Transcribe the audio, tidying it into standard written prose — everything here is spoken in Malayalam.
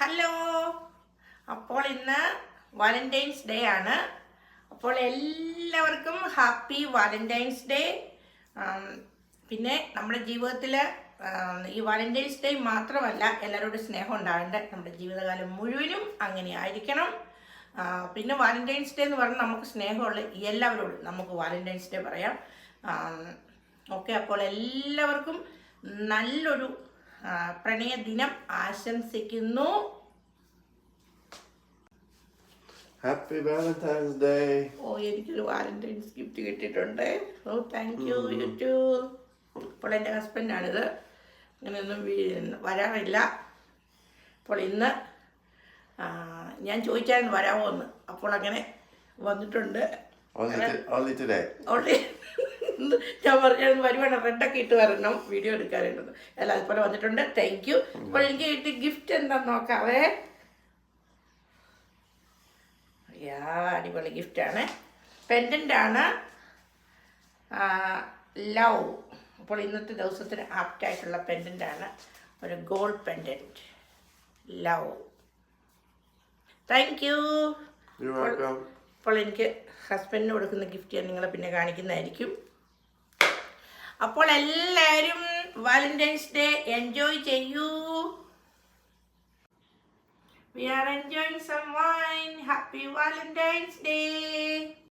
ഹലോ. അപ്പോൾ ഇന്ന് വാലന്റൈൻസ് ഡേ ആണ്. അപ്പോൾ എല്ലാവർക്കും ഹാപ്പി വാലന്റൈൻസ് ഡേ. പിന്നെ നമ്മുടെ ജീവിതത്തിൽ ഈ വാലന്റൈൻസ് ഡേ മാത്രമല്ല, എല്ലാവരോടും സ്നേഹം ഉണ്ടാകേണ്ട നമ്മുടെ ജീവിതകാലം മുഴുവനും അങ്ങനെ ആയിരിക്കണം. പിന്നെ വാലന്റൈൻസ് ഡേ എന്ന് പറഞ്ഞാൽ നമുക്ക് സ്നേഹമുള്ള എല്ലാവരോടും നമുക്ക് വാലന്റൈൻസ് ഡേ പറയാം. ഓക്കെ, അപ്പോൾ എല്ലാവർക്കും നല്ലൊരു പ്രണയ ദിനം ആശംസിക്കുന്നു. Happy Valentine's day. എനിക്കൊരു വാലന്റൈൻസ് ഗിഫ്റ്റ് കിട്ടിയിട്ടുണ്ട്. Thank you too. അപ്പോൾ എൻ്റെ ഹസ്ബൻഡാണിത്. അങ്ങനെയൊന്നും വരാറില്ല. അപ്പോൾ ഇന്ന് ഞാൻ ചോദിച്ചായിരുന്നു വരാമോ എന്ന്. അപ്പോൾ അങ്ങനെ വന്നിട്ടുണ്ട്. ഞാൻ പറഞ്ഞായിരുന്നു വരുവാണ്, റെഡൊക്കെ ഇട്ട് വരണം, വീഡിയോ എടുക്കാനായിട്ടൊന്ന്. അല്ല, അതുപോലെ വന്നിട്ടുണ്ട്. Thank you. അപ്പോൾ എനിക്ക് കിട്ടിയ ഗിഫ്റ്റ് എന്താണെന്ന് നോക്കാവേ. അടിപൊളി ഗിഫ്റ്റാണ്. പെൻഡൻ്റാണ്, ലവ്. അപ്പോൾ ഇന്നത്തെ ദിവസത്തിന് ആപ്റ്റായിട്ടുള്ള പെൻഡൻ്റാണ്, ഒരു gold pendant, love. Thank you. അപ്പോൾ എനിക്ക് ഹസ്ബൻഡിന് കൊടുക്കുന്ന ഗിഫ്റ്റ് ഞാൻ നിങ്ങളെ പിന്നെ കാണിക്കുന്നതായിരിക്കും. അപ്പോൾ എല്ലാവരും വാലന്റൈൻസ് ഡേ എൻജോയ് ചെയ്യൂ. We are enjoying some wine. Happy Valentine's Day.